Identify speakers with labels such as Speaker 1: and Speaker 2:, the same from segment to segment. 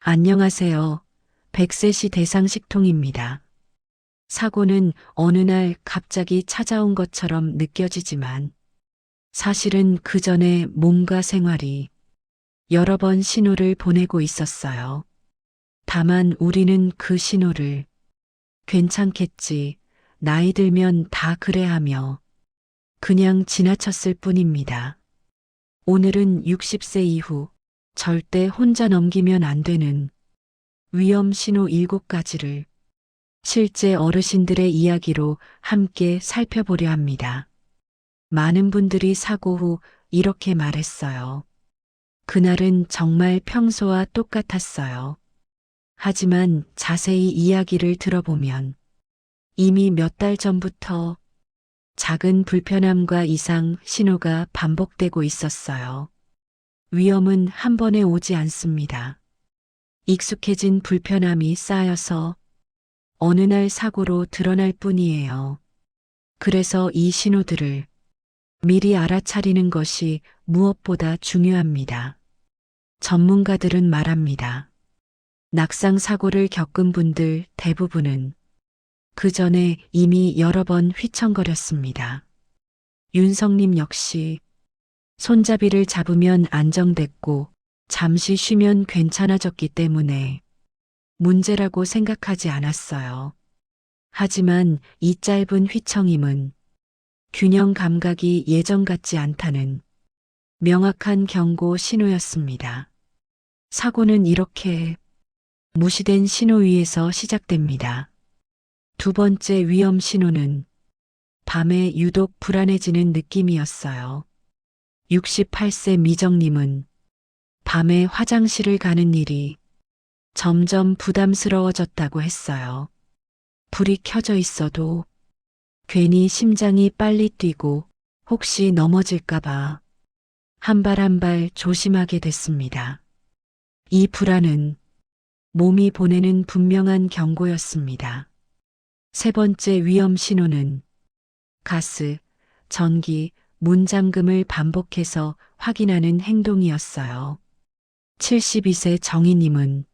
Speaker 1: 안녕하세요. 백세시 대상식통입니다. 사고는 어느 날 갑자기 찾아온 것처럼 느껴지지만 사실은 그 전에 몸과 생활이 여러 번 신호를 보내고 있었어요. 다만 우리는 그 신호를 괜찮겠지, 나이 들면 다 그래 하며 그냥 지나쳤을 뿐입니다. 오늘은 60세 이후 절대 혼자 넘기면 안 되는 위험 신호 7가지를 실제 어르신들의 이야기로 함께 살펴보려 합니다. 많은 분들이 사고 후 이렇게 말했어요. 그날은 정말 평소와 똑같았어요. 하지만 자세히 이야기를 들어보면 이미 몇 달 전부터 작은 불편함과 이상 신호가 반복되고 있었어요. 위험은 한 번에 오지 않습니다. 익숙해진 불편함이 쌓여서 어느 날 사고로 드러날 뿐이에요. 그래서 이 신호들을 미리 알아차리는 것이 무엇보다 중요합니다. 전문가들은 말합니다. 낙상 사고를 겪은 분들 대부분은 그 전에 이미 여러 번 휘청거렸습니다. 윤성님 역시 손잡이를 잡으면 안정됐고 잠시 쉬면 괜찮아졌기 때문에 문제라고 생각하지 않았어요. 하지만 이 짧은 휘청임은 균형 감각이 예전 같지 않다는 명확한 경고 신호였습니다. 사고는 이렇게 무시된 신호 위에서 시작됩니다. 두 번째 위험 신호는 밤에 유독 불안해지는 느낌이었어요. 68세 미정님은 밤에 화장실을 가는 일이 점점 부담스러워졌다고 했어요. 불이 켜져 있어도 괜히 심장이 빨리 뛰고 혹시 넘어질까봐 한 발 한 발 조심하게 됐습니다. 이 불안은 몸이 보내는 분명한 경고였습니다. 세 번째 위험 신호는 가스, 전기, 문 잠금을 반복해서 확인하는 행동이었어요. 72세 정희님은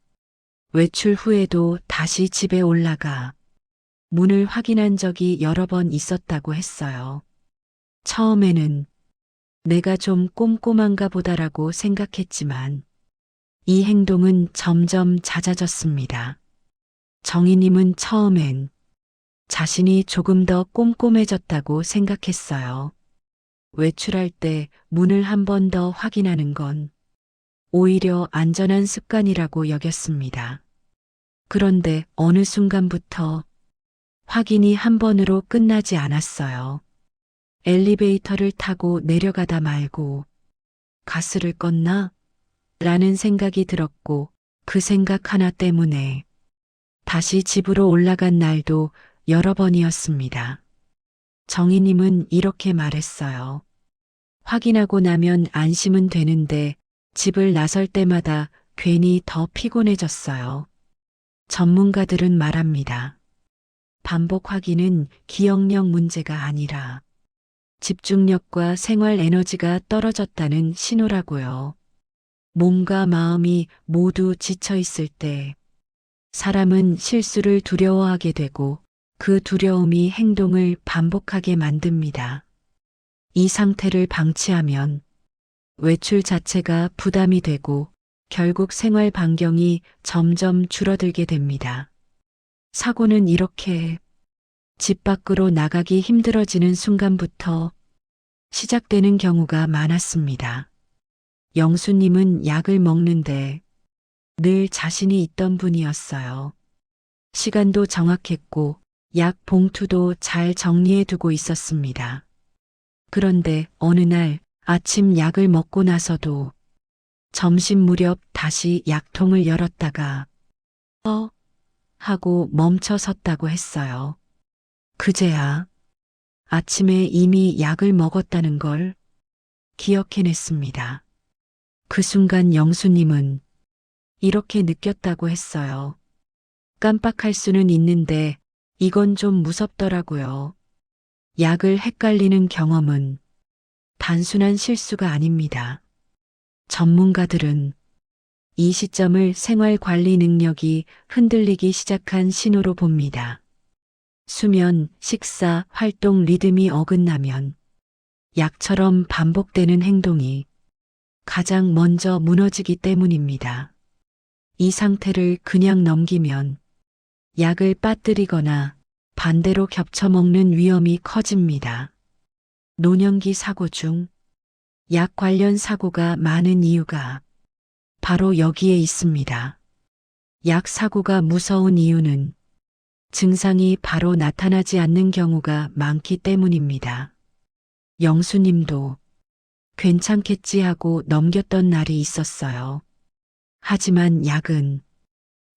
Speaker 1: 외출 후에도 다시 집에 올라가 문을 확인한 적이 여러 번 있었다고 했어요. 처음에는 내가 좀 꼼꼼한가 보다라고 생각했지만 이 행동은 점점 잦아졌습니다. 정희님은 처음엔 자신이 조금 더 꼼꼼해졌다고 생각했어요. 외출할 때 문을 한 번 더 확인하는 건 오히려 안전한 습관이라고 여겼습니다. 그런데 어느 순간부터 확인이 한 번으로 끝나지 않았어요. 엘리베이터를 타고 내려가다 말고 가스를 껐나? 라는 생각이 들었고 그 생각 하나 때문에 다시 집으로 올라간 날도 여러 번이었습니다. 정희님은 이렇게 말했어요. 확인하고 나면 안심은 되는데 집을 나설 때마다 괜히 더 피곤해졌어요. 전문가들은 말합니다. 반복 확인은 기억력 문제가 아니라 집중력과 생활 에너지가 떨어졌다는 신호라고요. 몸과 마음이 모두 지쳐 있을 때 사람은 실수를 두려워하게 되고 그 두려움이 행동을 반복하게 만듭니다. 이 상태를 방치하면 외출 자체가 부담이 되고 결국 생활 반경이 점점 줄어들게 됩니다. 사고는 이렇게 집 밖으로 나가기 힘들어지는 순간부터 시작되는 경우가 많았습니다. 영수님은 약을 먹는데 늘 자신이 있던 분이었어요. 시간도 정확했고 약 봉투도 잘 정리해 두고 있었습니다. 그런데 어느 날 아침 약을 먹고 나서도 점심 무렵 다시 약통을 열었다가 하고 멈춰 섰다고 했어요. 그제야 아침에 이미 약을 먹었다는 걸 기억해냈습니다. 그 순간 영수님은 이렇게 느꼈다고 했어요. 깜빡할 수는 있는데 이건 좀 무섭더라고요. 약을 헷갈리는 경험은 단순한 실수가 아닙니다. 전문가들은 이 시점을 생활 관리 능력이 흔들리기 시작한 신호로 봅니다. 수면, 식사, 활동 리듬이 어긋나면 약처럼 반복되는 행동이 가장 먼저 무너지기 때문입니다. 이 상태를 그냥 넘기면 약을 빠뜨리거나 반대로 겹쳐 먹는 위험이 커집니다. 노년기 사고 중 약 관련 사고가 많은 이유가 바로 여기에 있습니다. 약 사고가 무서운 이유는 증상이 바로 나타나지 않는 경우가 많기 때문입니다. 영수님도 괜찮겠지 하고 넘겼던 날이 있었어요. 하지만 약은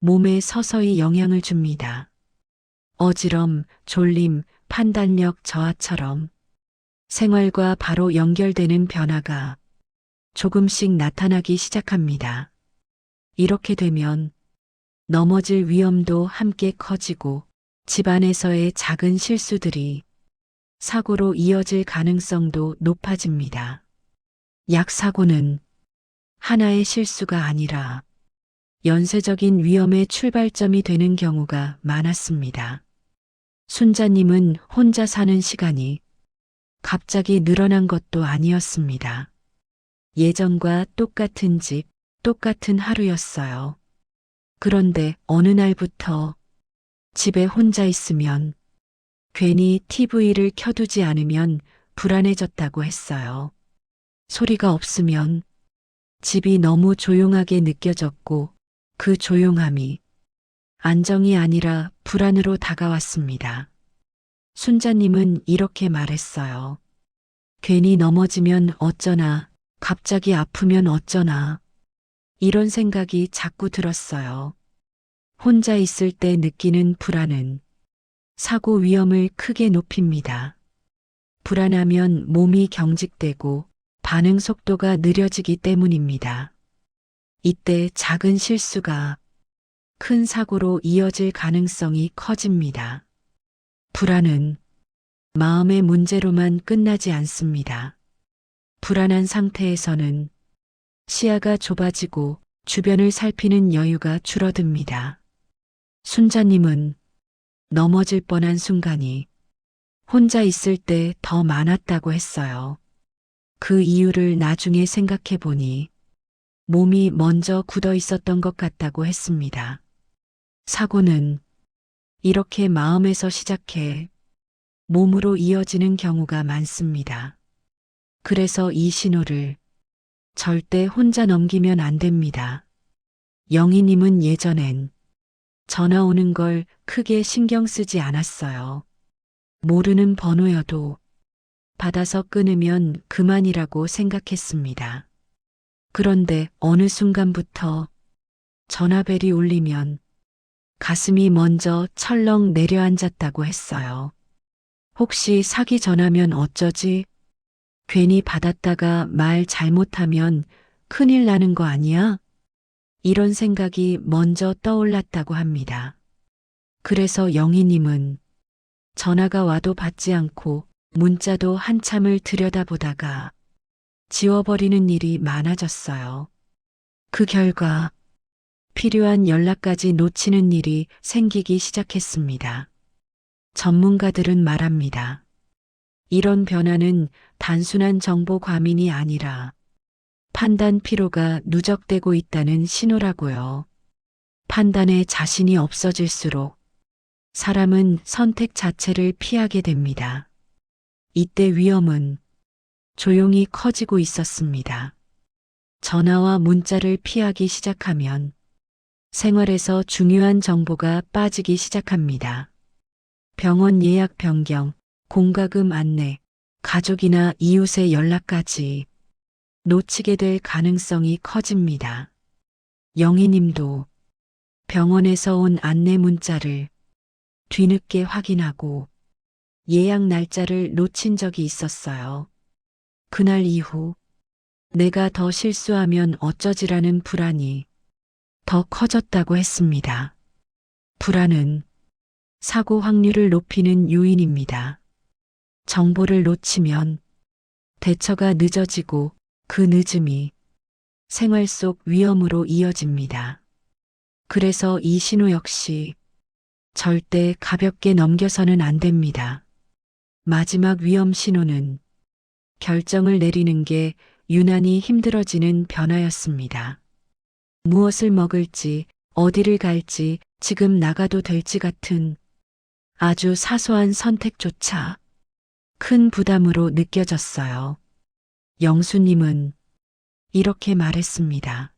Speaker 1: 몸에 서서히 영향을 줍니다. 어지럼, 졸림, 판단력 저하처럼 생활과 바로 연결되는 변화가 조금씩 나타나기 시작합니다. 이렇게 되면 넘어질 위험도 함께 커지고 집안에서의 작은 실수들이 사고로 이어질 가능성도 높아집니다. 약 사고는 하나의 실수가 아니라 연쇄적인 위험의 출발점이 되는 경우가 많았습니다. 순자님은 혼자 사는 시간이 갑자기 늘어난 것도 아니었습니다. 예전과 똑같은 집, 똑같은 하루였어요. 그런데 어느 날부터 집에 혼자 있으면 괜히 TV를 켜두지 않으면 불안해졌다고 했어요. 소리가 없으면 집이 너무 조용하게 느껴졌고 그 조용함이 안정이 아니라 불안으로 다가왔습니다. 순자님은 이렇게 말했어요. 괜히 넘어지면 어쩌나, 갑자기 아프면 어쩌나, 이런 생각이 자꾸 들었어요. 혼자 있을 때 느끼는 불안은 사고 위험을 크게 높입니다. 불안하면 몸이 경직되고 반응 속도가 느려지기 때문입니다. 이때 작은 실수가 큰 사고로 이어질 가능성이 커집니다. 불안은 마음의 문제로만 끝나지 않습니다. 불안한 상태에서는 시야가 좁아지고 주변을 살피는 여유가 줄어듭니다. 순자님은 넘어질 뻔한 순간이 혼자 있을 때 더 많았다고 했어요. 그 이유를 나중에 생각해 보니 몸이 먼저 굳어 있었던 것 같다고 했습니다. 사고는 이렇게 마음에서 시작해 몸으로 이어지는 경우가 많습니다. 그래서 이 신호를 절대 혼자 넘기면 안 됩니다. 영희님은 예전엔 전화 오는 걸 크게 신경 쓰지 않았어요. 모르는 번호여도 받아서 끊으면 그만이라고 생각했습니다. 그런데 어느 순간부터 전화벨이 울리면 가슴이 먼저 철렁 내려앉았다고 했어요. 혹시 사기 전화면 어쩌지? 괜히 받았다가 말 잘못하면 큰일 나는 거 아니야? 이런 생각이 먼저 떠올랐다고 합니다. 그래서 영희님은 전화가 와도 받지 않고 문자도 한참을 들여다보다가 지워버리는 일이 많아졌어요. 그 결과 필요한 연락까지 놓치는 일이 생기기 시작했습니다. 전문가들은 말합니다. 이런 변화는 단순한 정보 과민이 아니라 판단 피로가 누적되고 있다는 신호라고요. 판단에 자신이 없어질수록 사람은 선택 자체를 피하게 됩니다. 이때 위험은 조용히 커지고 있었습니다. 전화와 문자를 피하기 시작하면 생활에서 중요한 정보가 빠지기 시작합니다. 병원 예약 변경, 공과금 안내, 가족이나 이웃의 연락까지 놓치게 될 가능성이 커집니다. 영희님도 병원에서 온 안내 문자를 뒤늦게 확인하고 예약 날짜를 놓친 적이 있었어요. 그날 이후 내가 더 실수하면 어쩌지라는 불안이 더 커졌다고 했습니다. 불안은 사고 확률을 높이는 요인입니다. 정보를 놓치면 대처가 늦어지고 그 늦음이 생활 속 위험으로 이어집니다. 그래서 이 신호 역시 절대 가볍게 넘겨서는 안 됩니다. 마지막 위험 신호는 결정을 내리는 게 유난히 힘들어지는 변화였습니다. 무엇을 먹을지, 어디를 갈지, 지금 나가도 될지 같은 아주 사소한 선택조차 큰 부담으로 느껴졌어요. 영수님은 이렇게 말했습니다.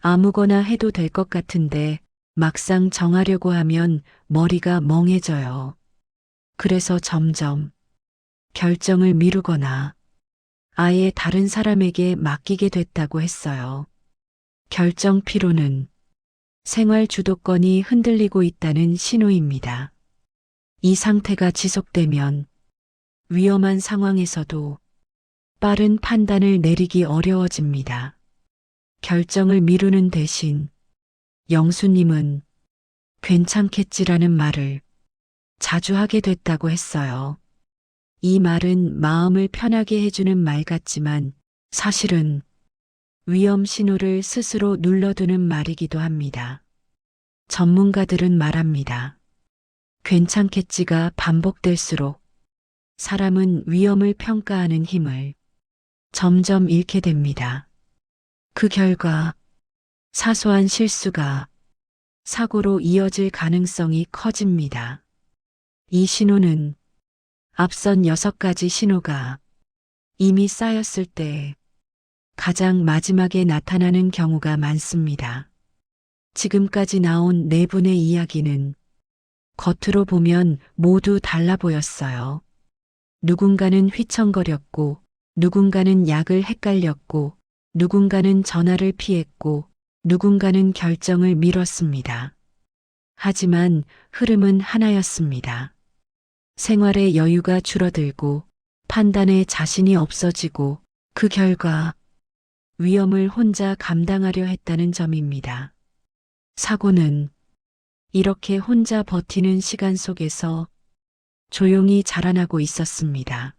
Speaker 1: 아무거나 해도 될 것 같은데 막상 정하려고 하면 머리가 멍해져요. 그래서 점점 결정을 미루거나 아예 다른 사람에게 맡기게 됐다고 했어요. 결정 피로는 생활 주도권이 흔들리고 있다는 신호입니다. 이 상태가 지속되면 위험한 상황에서도 빠른 판단을 내리기 어려워집니다. 결정을 미루는 대신 영수님은 괜찮겠지라는 말을 자주 하게 됐다고 했어요. 이 말은 마음을 편하게 해주는 말 같지만 사실은 위험 신호를 스스로 눌러두는 말이기도 합니다. 전문가들은 말합니다. 괜찮겠지가 반복될수록 사람은 위험을 평가하는 힘을 점점 잃게 됩니다. 그 결과 사소한 실수가 사고로 이어질 가능성이 커집니다. 이 신호는 앞선 6가지 신호가 이미 쌓였을 때 가장 마지막에 나타나는 경우가 많습니다. 지금까지 나온 4분의 이야기는 겉으로 보면 모두 달라 보였어요. 누군가는 휘청거렸고, 누군가는 약을 헷갈렸고, 누군가는 전화를 피했고, 누군가는 결정을 미뤘습니다. 하지만 흐름은 하나였습니다. 생활의 여유가 줄어들고, 판단에 자신이 없어지고, 그 결과 위험을 혼자 감당하려 했다는 점입니다. 사고는 이렇게 혼자 버티는 시간 속에서 조용히 자라나고 있었습니다.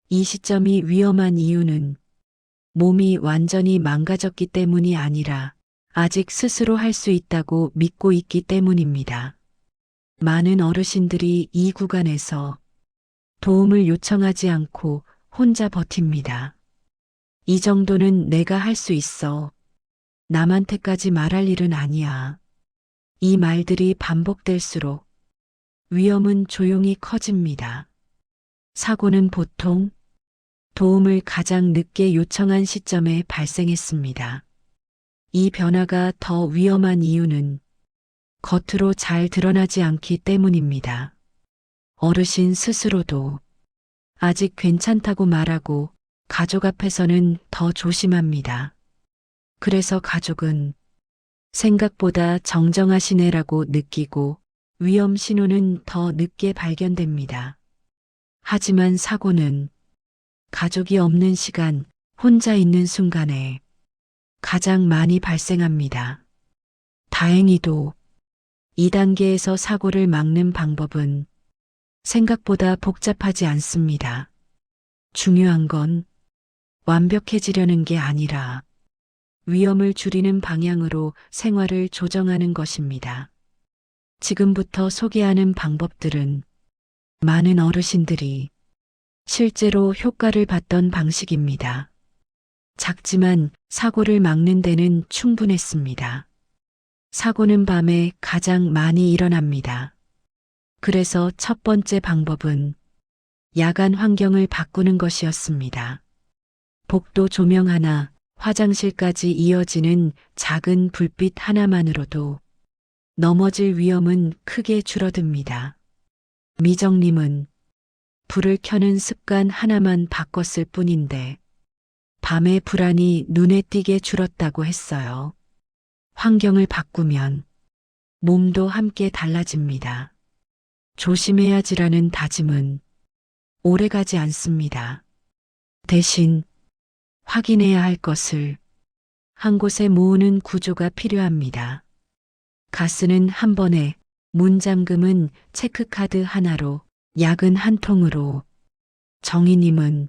Speaker 1: 이 시점이 위험한 이유는 몸이 완전히 망가졌기 때문이 아니라 아직 스스로 할 수 있다고 믿고 있기 때문입니다. 많은 어르신들이 이 구간에서 도움을 요청하지 않고 혼자 버팁니다. 이 정도는 내가 할 수 있어. 남한테까지 말할 일은 아니야. 이 말들이 반복될수록 위험은 조용히 커집니다. 사고는 보통 도움을 가장 늦게 요청한 시점에 발생했습니다. 이 변화가 더 위험한 이유는 겉으로 잘 드러나지 않기 때문입니다. 어르신 스스로도 아직 괜찮다고 말하고 가족 앞에서는 더 조심합니다. 그래서 가족은 생각보다 정정하시네라고 느끼고 위험 신호는 더 늦게 발견됩니다. 하지만 사고는 가족이 없는 시간, 혼자 있는 순간에 가장 많이 발생합니다. 다행히도 2단계에서 사고를 막는 방법은 생각보다 복잡하지 않습니다. 중요한 건 완벽해지려는 게 아니라 위험을 줄이는 방향으로 생활을 조정하는 것입니다. 지금부터 소개하는 방법들은 많은 어르신들이 실제로 효과를 봤던 방식입니다. 작지만 사고를 막는 데는 충분했습니다. 사고는 밤에 가장 많이 일어납니다. 그래서 첫 번째 방법은 야간 환경을 바꾸는 것이었습니다. 복도 조명 하나, 화장실까지 이어지는 작은 불빛 하나만으로도 넘어질 위험은 크게 줄어듭니다. 미정님은 불을 켜는 습관 하나만 바꿨을 뿐인데 밤의 불안이 눈에 띄게 줄었다고 했어요. 환경을 바꾸면 몸도 함께 달라집니다. 조심해야지라는 다짐은 오래가지 않습니다. 대신 확인해야 할 것을 한 곳에 모으는 구조가 필요합니다. 가스는 한 번에, 문 잠금은 체크카드 하나로, 약은 한 통으로. 정희님은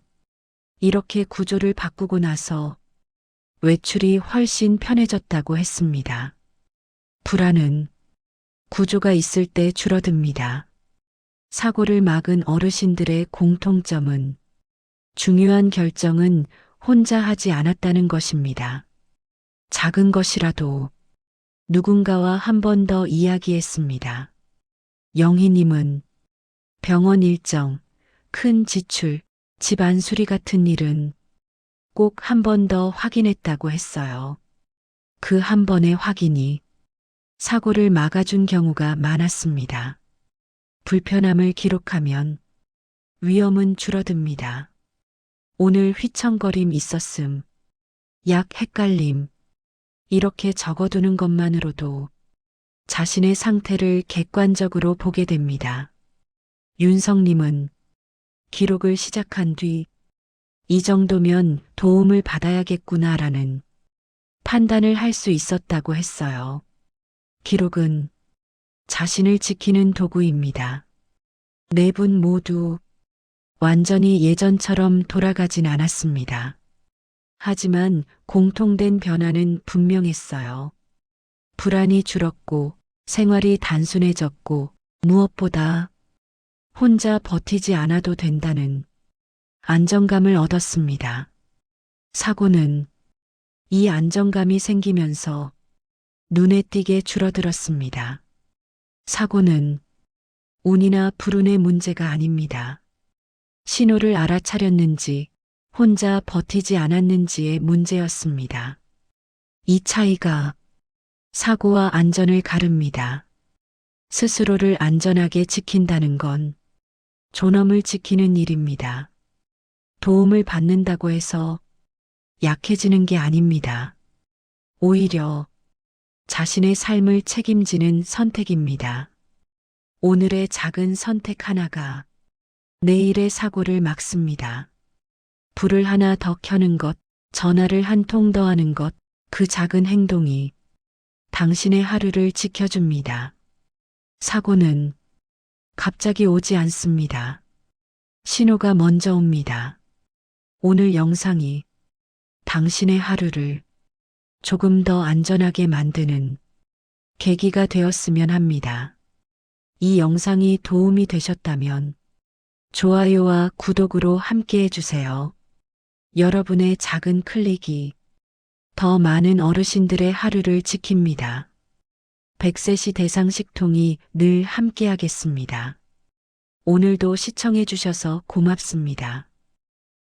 Speaker 1: 이렇게 구조를 바꾸고 나서 외출이 훨씬 편해졌다고 했습니다. 불안은 구조가 있을 때 줄어듭니다. 사고를 막은 어르신들의 공통점은 중요한 결정은 혼자 하지 않았다는 것입니다. 작은 것이라도 누군가와 한 번 더 이야기했습니다. 영희님은 병원 일정, 큰 지출, 집안 수리 같은 일은 꼭 한 번 더 확인했다고 했어요. 그 한 번의 확인이 사고를 막아준 경우가 많았습니다. 불편함을 기록하면 위험은 줄어듭니다. 오늘 휘청거림 있었음, 약 헷갈림, 이렇게 적어두는 것만으로도 자신의 상태를 객관적으로 보게 됩니다. 윤성님은 기록을 시작한 뒤 이 정도면 도움을 받아야겠구나라는 판단을 할 수 있었다고 했어요. 기록은 자신을 지키는 도구입니다. 네 분 모두 완전히 예전처럼 돌아가진 않았습니다. 하지만 공통된 변화는 분명했어요. 불안이 줄었고 생활이 단순해졌고 무엇보다 혼자 버티지 않아도 된다는 안정감을 얻었습니다. 사고는 이 안정감이 생기면서 눈에 띄게 줄어들었습니다. 사고는 운이나 불운의 문제가 아닙니다. 신호를 알아차렸는지 혼자 버티지 않았는지의 문제였습니다. 이 차이가 사고와 안전을 가릅니다. 스스로를 안전하게 지킨다는 건 존엄을 지키는 일입니다. 도움을 받는다고 해서 약해지는 게 아닙니다. 오히려 자신의 삶을 책임지는 선택입니다. 오늘의 작은 선택 하나가 내일의 사고를 막습니다. 불을 하나 더 켜는 것, 전화를 한 통 더 하는 것, 그 작은 행동이 당신의 하루를 지켜줍니다. 사고는 갑자기 오지 않습니다. 신호가 먼저 옵니다. 오늘 영상이 당신의 하루를 조금 더 안전하게 만드는 계기가 되었으면 합니다. 이 영상이 도움이 되셨다면 좋아요와 구독으로 함께 해주세요. 여러분의 작은 클릭이 더 많은 어르신들의 하루를 지킵니다. 100세시 대상식통이 늘 함께하겠습니다. 오늘도 시청해주셔서 고맙습니다.